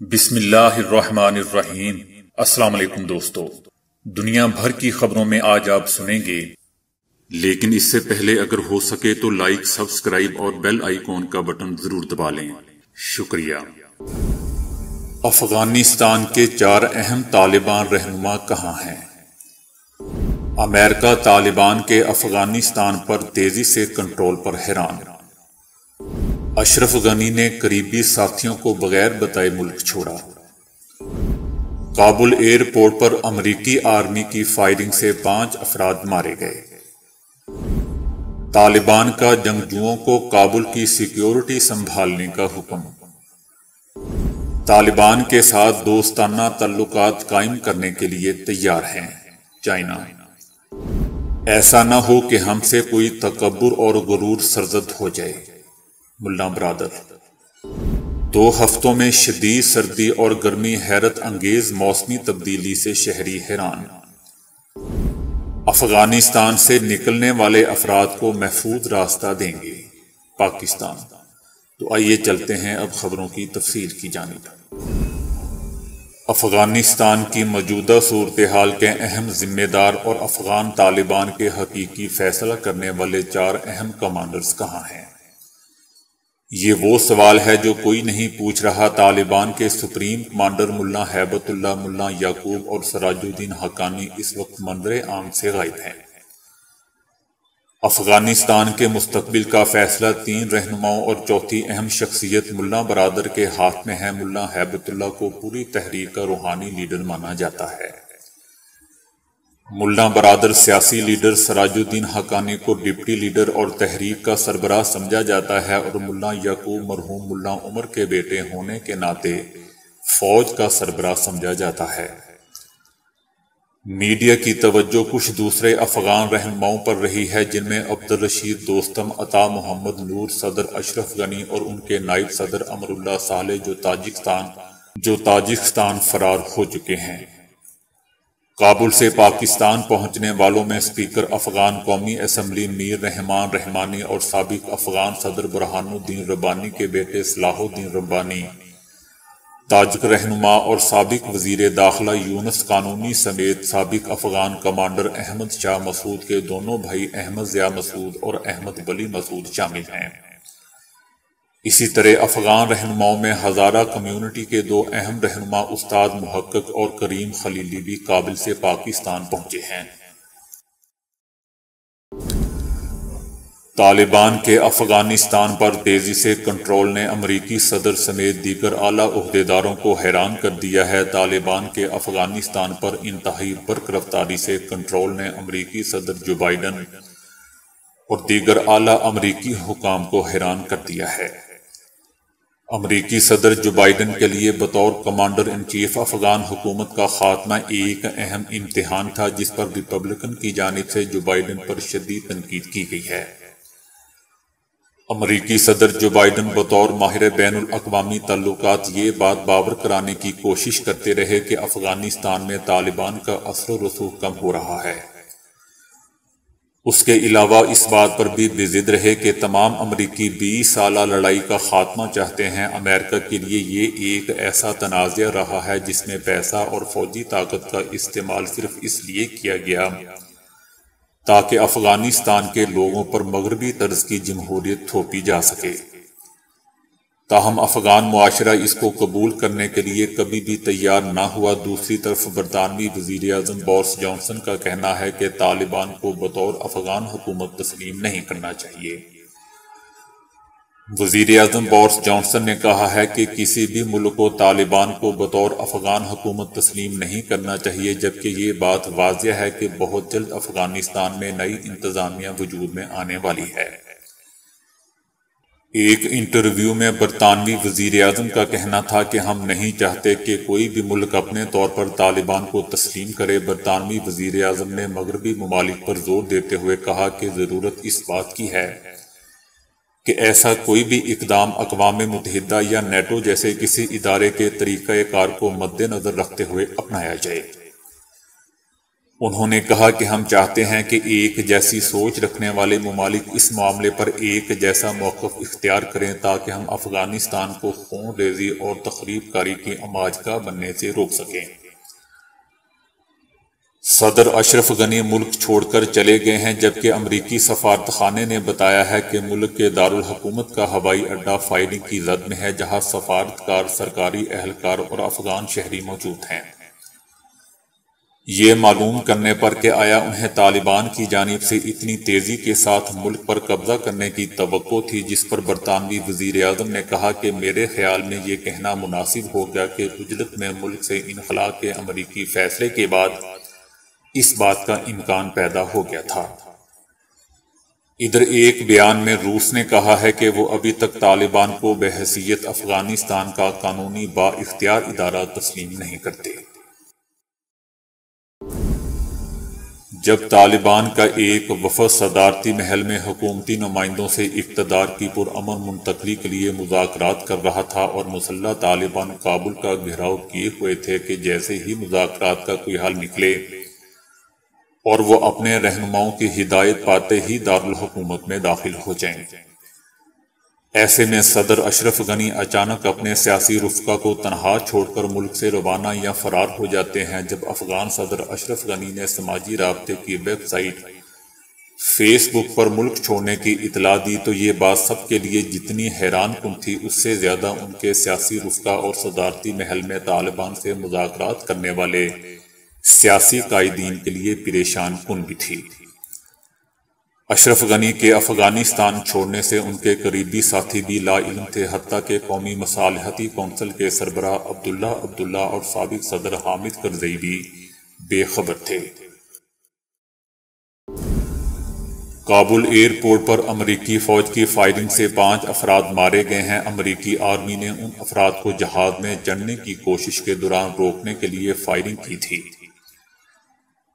بسم اللہ الرحمن الرحیم۔ السلام علیکم دوستو، دنیا بھر کی خبروں میں آج آپ سنیں گے، لیکن اس سے پہلے اگر ہو سکے تو لائک، سبسکرائب اور بیل آئیکن کا بٹن ضرور دبا لیں۔ شکریہ۔ افغانستان کے 4 اہم طالبان رہنما کہاں ہیں؟ امریکہ طالبان کے افغانستان پر تیزی سے کنٹرول پر حیران۔ اشرف غنی نے قریبی ساتھیوں کو بغیر بتائے ملک چھوڑا۔ کابل ایئرپورٹ پر امریکی آرمی کی فائرنگ سے 5 افراد مارے گئے۔ طالبان کا جنگجوؤں کو کابل کی سیکیورٹی سنبھالنے کا حکم۔ طالبان کے ساتھ دوستانہ تعلقات قائم کرنے کے لیے تیار ہیں چائنا۔ ایسا نہ ہو کہ ہم سے کوئی تکبر اور غرور سرزد ہو جائے۔ ملا برادر۔ 2 ہفتوں میں شدید سردی اور گرمی حیرت انگیز موسمی تبدیلی سے شہری حیران۔ افغانستان سے نکلنے والے افراد کو محفوظ راستہ دیں گے پاکستان۔ تو آئیے چلتے ہیں اب خبروں کی تفصیل کی جانب۔ افغانستان کی موجودہ صورتحال کے اہم ذمہ دار اور افغان طالبان کے حقیقی فیصلہ کرنے والے 4 اہم کمانڈرز کہاں ہیں؟ یہ وہ سوال ہے جو کوئی نہیں پوچھ رہا۔ طالبان کے سپریم کمانڈر ملا ہیبت اللہ، ملا یعقوب اور سراج الدین حقانی اس وقت منظر عام سے غائب ہیں۔ افغانستان کے مستقبل کا فیصلہ 3 رہنماؤں اور چوتھی اہم شخصیت ملا برادر کے ہاتھ میں ہے۔ ملا ہیبت اللہ کو پوری تحریک کا روحانی لیڈر مانا جاتا ہے۔ ملا برادر سیاسی لیڈر، سراج الدین حقانی کو ڈپٹی لیڈر اور تحریک کا سربراہ سمجھا جاتا ہے، اور ملا یعقوب مرحوم ملا عمر کے بیٹے ہونے کے ناطے فوج کا سربراہ سمجھا جاتا ہے۔ میڈیا کی توجہ کچھ دوسرے افغان رہنماؤں پر رہی ہے، جن میں عبدالرشید دوستم، عطا محمد نور، صدر اشرف غنی اور ان کے نائب صدر امر اللہ صالح جو تاجکستان فرار ہو چکے ہیں۔ کابل سے پاکستان پہنچنے والوں میں اسپیکر افغان قومی اسمبلی میر رحمان رحمانی اور سابق افغان صدر برہان الدین ربانی کے بیٹے صلاح الدین ربانی، تاجک رہنما اور سابق وزیر داخلہ یونس قانونی سمیت سابق افغان کمانڈر احمد شاہ مسعود کے دونوں بھائی احمد ضیاء مسعود اور احمد ولی مسعود شامل ہیں۔ اسی طرح افغان رہنماؤں میں ہزارہ کمیونٹی کے 2 اہم رہنما استاد محقق اور کریم خلیلی بھی کابل سے پاکستان پہنچے ہیں۔ طالبان کے افغانستان پر تیزی سے کنٹرول نے امریکی صدر سمیت دیگر اعلیٰ عہدیداروں کو حیران کر دیا ہے۔ طالبان کے افغانستان پر انتہائی برق رفتاری سے کنٹرول نے امریکی صدر جو بائیڈن اور دیگر اعلیٰ امریکی حکام کو حیران کر دیا ہے۔ امریکی صدر جو بائیڈن کے لیے بطور کمانڈر ان چیف افغان حکومت کا خاتمہ ایک اہم امتحان تھا، جس پر ریپبلکن کی جانب سے جو بائیڈن پر شدید تنقید کی گئی ہے۔ امریکی صدر جو بائیڈن بطور ماہر بین الاقوامی تعلقات یہ بات باور کرانے کی کوشش کرتے رہے کہ افغانستان میں طالبان کا اثر و رسوخ کم ہو رہا ہے۔ اس کے علاوہ اس بات پر بھی بضد رہے کہ تمام امریکی 20 سالہ لڑائی کا خاتمہ چاہتے ہیں۔ امریکہ کے لیے یہ ایک ایسا تنازع رہا ہے جس میں پیسہ اور فوجی طاقت کا استعمال صرف اس لیے کیا گیا تاکہ افغانستان کے لوگوں پر مغربی طرز کی جمہوریت تھوپی جا سکے۔ تاہم افغان معاشرہ اس کو قبول کرنے کے لیے کبھی بھی تیار نہ ہوا۔ دوسری طرف برطانوی وزیر اعظم بورس جانسن کا کہنا ہے کہ طالبان کو بطور افغان حکومت تسلیم نہیں کرنا چاہیے۔ وزیر اعظم بورس جانسن نے کہا ہے کہ کسی بھی ملک کو طالبان کو بطور افغان حکومت تسلیم نہیں کرنا چاہیے، جبکہ یہ بات واضح ہے کہ بہت جلد افغانستان میں نئی انتظامیہ وجود میں آنے والی ہے۔ ایک انٹرویو میں برطانوی وزیر اعظم کا کہنا تھا کہ ہم نہیں چاہتے کہ کوئی بھی ملک اپنے طور پر طالبان کو تسلیم کرے۔ برطانوی وزیر اعظم نے مغربی ممالک پر زور دیتے ہوئے کہا کہ ضرورت اس بات کی ہے کہ ایسا کوئی بھی اقدام اقوام متحدہ یا نیٹو جیسے کسی ادارے کے طریقہ کار کو مد نظر رکھتے ہوئے اپنایا جائے۔ انہوں نے کہا کہ ہم چاہتے ہیں کہ ایک جیسی سوچ رکھنے والے ممالک اس معاملے پر ایک جیسا موقف اختیار کریں تاکہ ہم افغانستان کو خون ریزی اور تخریب کاری کی آماج کا بننے سے روک سکیں۔ صدر اشرف غنی ملک چھوڑ کر چلے گئے ہیں، جبکہ امریکی سفارتخانے نے بتایا ہے کہ ملک کے دارالحکومت کا ہوائی اڈہ فائرنگ کی زد میں ہے، جہاں سفارتکار، سرکاری اہلکار اور افغان شہری موجود ہیں۔ یہ معلوم کرنے پر کہ آیا انہیں طالبان کی جانب سے اتنی تیزی کے ساتھ ملک پر قبضہ کرنے کی توقع تھی، جس پر برطانوی وزیر اعظم نے کہا کہ میرے خیال میں یہ کہنا مناسب ہوگا کہ اجلت میں ملک سے انخلاء کے امریکی فیصلے کے بعد اس بات کا امکان پیدا ہو گیا تھا۔ ادھر ایک بیان میں روس نے کہا ہے کہ وہ ابھی تک طالبان کو بحیثیت افغانستان کا قانونی با اختیار ادارہ تسلیم نہیں کرتے۔ جب طالبان کا ایک وفد صدارتی محل میں حکومتی نمائندوں سے اقتدار کی پرامن منتقلی کے لیے مذاکرات کر رہا تھا اور مسلح طالبان کابل کا گھیراؤ کیے ہوئے تھے کہ جیسے ہی مذاکرات کا کوئی حل نکلے اور وہ اپنے رہنماؤں کی ہدایت پاتے ہی دارالحکومت میں داخل ہو جائیں۔ ایسے میں صدر اشرف غنی اچانک اپنے سیاسی رفقا کو تنہا چھوڑ کر ملک سے روانہ یا فرار ہو جاتے ہیں۔ جب افغان صدر اشرف غنی نے سماجی رابطے کی ویب سائٹ فیس بک پر ملک چھوڑنے کی اطلاع دی تو یہ بات سب کے لیے جتنی حیران کن تھی، اس سے زیادہ ان کے سیاسی رفقا اور صدارتی محل میں طالبان سے مذاکرات کرنے والے سیاسی قائدین کے لیے پریشان کن بھی تھی۔ اشرف غنی کے افغانستان چھوڑنے سے ان کے قریبی ساتھی بھی لا علم تھے، حتیٰ کہ قومی مصالحتی کونسل کے سربراہ عبداللہ اور سابق صدر حامد کرزئی بھی بے خبر تھے۔ کابل ایئرپورٹ پر امریکی فوج کی فائرنگ سے 5 افراد مارے گئے ہیں۔ امریکی آرمی نے ان افراد کو جہاز میں چڑھنے کی کوشش کے دوران روکنے کے لیے فائرنگ کی تھی۔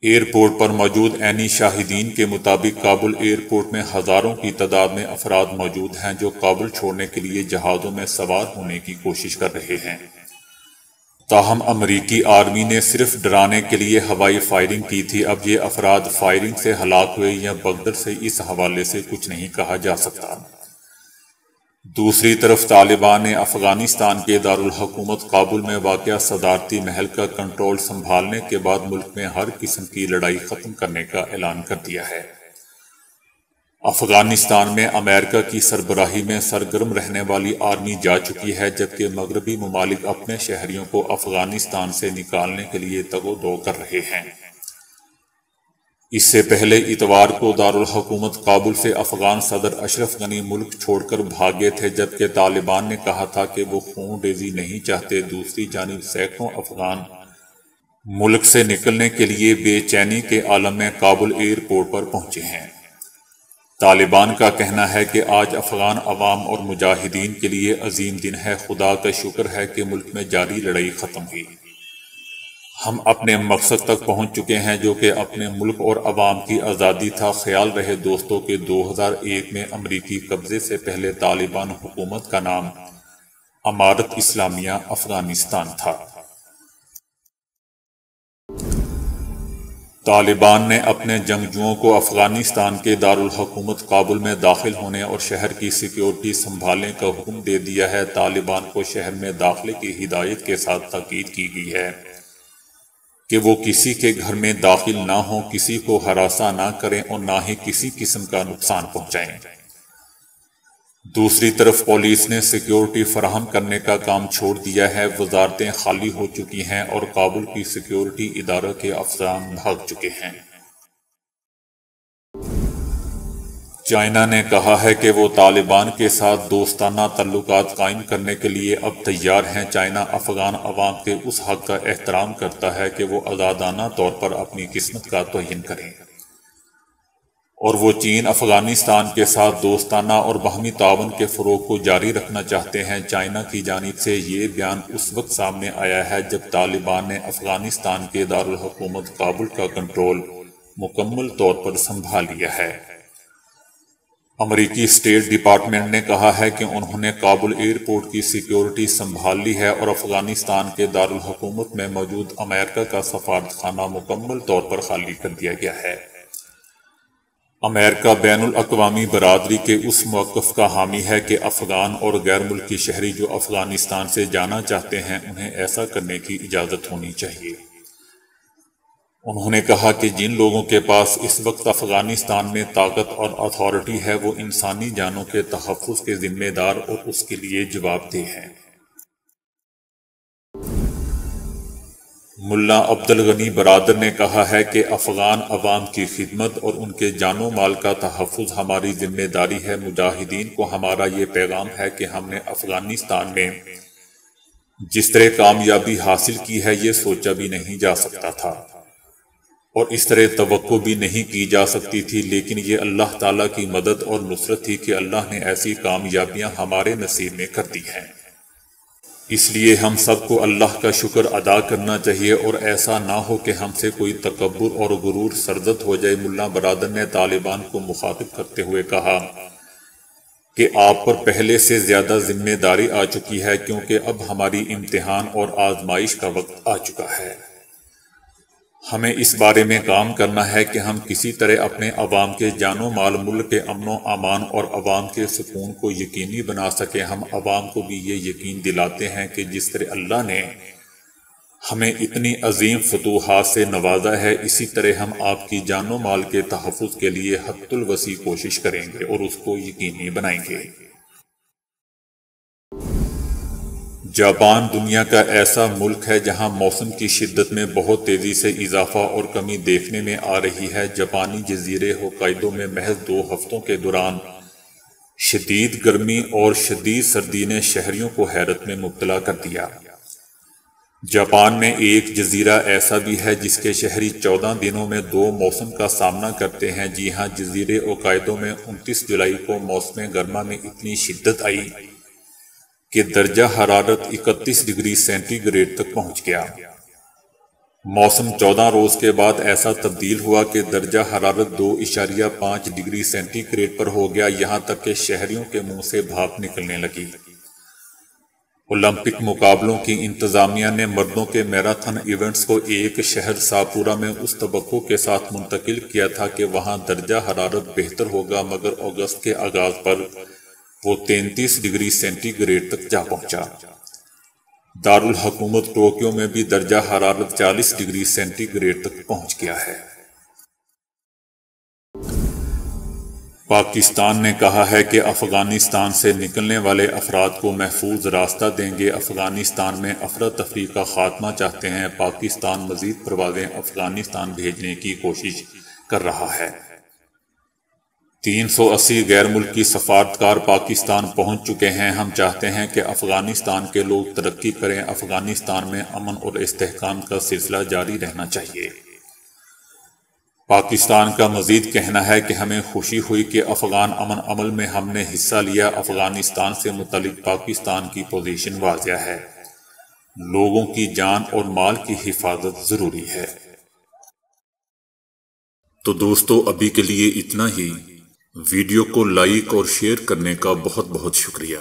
ایئرپورٹ پر موجود عینی شاہدین کے مطابق کابل ایئرپورٹ میں ہزاروں کی تعداد میں افراد موجود ہیں جو کابل چھوڑنے کے لیے جہازوں میں سوار ہونے کی کوشش کر رہے ہیں۔ تاہم امریکی آرمی نے صرف ڈرانے کے لیے ہوائی فائرنگ کی تھی۔ اب یہ افراد فائرنگ سے ہلاک ہوئے یا بغدر سے، اس حوالے سے کچھ نہیں کہا جا سکتا۔ دوسری طرف طالبان نے افغانستان کے دارالحکومت کابل میں واقع صدارتی محل کا کنٹرول سنبھالنے کے بعد ملک میں ہر قسم کی لڑائی ختم کرنے کا اعلان کر دیا ہے۔ افغانستان میں امریکہ کی سربراہی میں سرگرم رہنے والی آرمی جا چکی ہے، جبکہ مغربی ممالک اپنے شہریوں کو افغانستان سے نکالنے کے لیے تگ و دو کر رہے ہیں۔ اس سے پہلے اتوار کو دارالحکومت کابل سے افغان صدر اشرف غنی ملک چھوڑ کر بھاگے تھے، جبکہ طالبان نے کہا تھا کہ وہ خون ریزی نہیں چاہتے۔ دوسری جانب سینکڑوں افغان ملک سے نکلنے کے لیے بے چینی کے عالم میں کابل ایئرپورٹ پر پہنچے ہیں۔ طالبان کا کہنا ہے کہ آج افغان عوام اور مجاہدین کے لیے عظیم دن ہے۔ خدا کا شکر ہے کہ ملک میں جاری لڑائی ختم ہوئی۔ ہم اپنے مقصد تک پہنچ چکے ہیں جو کہ اپنے ملک اور عوام کی آزادی تھا۔ خیال رہے دوستوں کہ 2001 میں امریکی قبضے سے پہلے طالبان حکومت کا نام امارت اسلامیہ افغانستان تھا۔ طالبان نے اپنے جنگجوؤں کو افغانستان کے دارالحکومت کابل میں داخل ہونے اور شہر کی سیکیورٹی سنبھالنے کا حکم دے دیا ہے۔ طالبان کو شہر میں داخلے کی ہدایت کے ساتھ تاکید کی گئی ہے کہ وہ کسی کے گھر میں داخل نہ ہوں، کسی کو ہراساں نہ کریں اور نہ ہی کسی قسم کا نقصان پہنچائیں۔ دوسری طرف پولیس نے سیکیورٹی فراہم کرنے کا کام چھوڑ دیا ہے۔ وزارتیں خالی ہو چکی ہیں اور کابل کی سیکیورٹی اداروں کے افسران بھاگ چکے ہیں۔ چائنا نے کہا ہے کہ وہ طالبان کے ساتھ دوستانہ تعلقات قائم کرنے کے لیے اب تیار ہیں۔ چائنا افغان عوام کے اس حق کا احترام کرتا ہے کہ وہ آزادانہ طور پر اپنی قسمت کا تعین کریں، اور وہ چین افغانستان کے ساتھ دوستانہ اور باہمی تعاون کے فروغ کو جاری رکھنا چاہتے ہیں۔ چائنا کی جانب سے یہ بیان اس وقت سامنے آیا ہے جب طالبان نے افغانستان کے دارالحکومت کابل کا کنٹرول مکمل طور پر سنبھال لیا ہے۔ امریکی اسٹیٹ ڈپارٹمنٹ نے کہا ہے کہ انہوں نے کابل ایئرپورٹ کی سیکیورٹی سنبھال لی ہے اور افغانستان کے دارالحکومت میں موجود امریکہ کا سفارتخانہ مکمل طور پر خالی کر دیا گیا ہے۔ امریکہ بین الاقوامی برادری کے اس موقف کا حامی ہے کہ افغان اور غیر ملکی شہری جو افغانستان سے جانا چاہتے ہیں انہیں ایسا کرنے کی اجازت ہونی چاہیے۔ انہوں نے کہا کہ جن لوگوں کے پاس اس وقت افغانستان میں طاقت اور اتھارٹی ہے وہ انسانی جانوں کے تحفظ کے ذمہ دار اور اس کے لیے جواب دہ ہیں۔ ملا عبدالغنی برادر نے کہا ہے کہ افغان عوام کی خدمت اور ان کے جان و مال کا تحفظ ہماری ذمہ داری ہے۔ مجاہدین کو ہمارا یہ پیغام ہے کہ ہم نے افغانستان میں جس طرح کامیابی حاصل کی ہے یہ سوچا بھی نہیں جا سکتا تھا اور اس طرح توقع بھی نہیں کی جا سکتی تھی، لیکن یہ اللہ تعالیٰ کی مدد اور نصرت تھی کہ اللہ نے ایسی کامیابیاں ہمارے نصیب میں کر دی ہیں۔ اس لیے ہم سب کو اللہ کا شکر ادا کرنا چاہیے اور ایسا نہ ہو کہ ہم سے کوئی تکبر اور غرور سرزد ہو جائے۔ ملا برادر نے طالبان کو مخاطب کرتے ہوئے کہا کہ آپ پر پہلے سے زیادہ ذمہ داری آ چکی ہے کیونکہ اب ہماری امتحان اور آزمائش کا وقت آ چکا ہے۔ ہمیں اس بارے میں کام کرنا ہے کہ ہم کسی طرح اپنے عوام کے جان و مال، ملک کے امن و امان اور عوام کے سکون کو یقینی بنا سکیں۔ ہم عوام کو بھی یہ یقین دلاتے ہیں کہ جس طرح اللہ نے ہمیں اتنی عظیم فتوحات سے نوازا ہے اسی طرح ہم آپ کی جان و مال کے تحفظ کے لیے حد الوسیع کوشش کریں گے اور اس کو یقینی بنائیں گے۔ جاپان دنیا کا ایسا ملک ہے جہاں موسم کی شدت میں بہت تیزی سے اضافہ اور کمی دیکھنے میں آ رہی ہے۔ جاپانی جزیرے ہوکائیدو میں محض 2 ہفتوں کے دوران شدید گرمی اور شدید سردی نے شہریوں کو حیرت میں مبتلا کر دیا۔ جاپان میں ایک جزیرہ ایسا بھی ہے جس کے شہری 14 دنوں میں 2 موسم کا سامنا کرتے ہیں۔ جی ہاں، جزیرے ہوکائیدو میں 29 جولائی کو موسم گرما میں اتنی شدت آئی کہ درجہ حرارت 31 ڈگری سینٹی گریڈ تک پہنچ گیا۔ موسم 14 روز کے بعد ایسا تبدیل ہوا کہ درجہ حرارت 2.5 ڈگری سینٹی گریڈ پر ہو گیا، یہاں تک کہ شہریوں کے منہ سے بھاپ نکلنے لگی۔ اولمپک مقابلوں کی انتظامیہ نے مردوں کے میراتھن ایونٹس کو ایک شہر ساپورا میں اس توقع کے ساتھ منتقل کیا تھا کہ وہاں درجہ حرارت بہتر ہوگا، مگر اگست کے آغاز پر وہ 33 ڈگری سینٹی گریڈ تک جا پہنچا۔ دارالحکومت ٹوکیو میں بھی درجہ حرارت 40 ڈگری سینٹی گریڈ تک پہنچ گیا ہے۔ پاکستان نے کہا ہے کہ افغانستان سے نکلنے والے افراد کو محفوظ راستہ دیں گے۔ افغانستان میں افراتفری کا خاتمہ چاہتے ہیں۔ پاکستان مزید پروازیں افغانستان بھیجنے کی کوشش کر رہا ہے۔ 380 غیر ملکی سفارتکار پاکستان پہنچ چکے ہیں۔ ہم چاہتے ہیں کہ افغانستان کے لوگ ترقی کریں۔ افغانستان میں امن اور استحکام کا سلسلہ جاری رہنا چاہیے۔ پاکستان کا مزید کہنا ہے کہ ہمیں خوشی ہوئی کہ افغان امن عمل میں ہم نے حصہ لیا۔ افغانستان سے متعلق پاکستان کی پوزیشن واضح ہے، لوگوں کی جان اور مال کی حفاظت ضروری ہے۔ تو دوستو ابھی کے لیے اتنا ہی۔ ویڈیو کو لائک اور شیئر کرنے کا بہت بہت شکریہ۔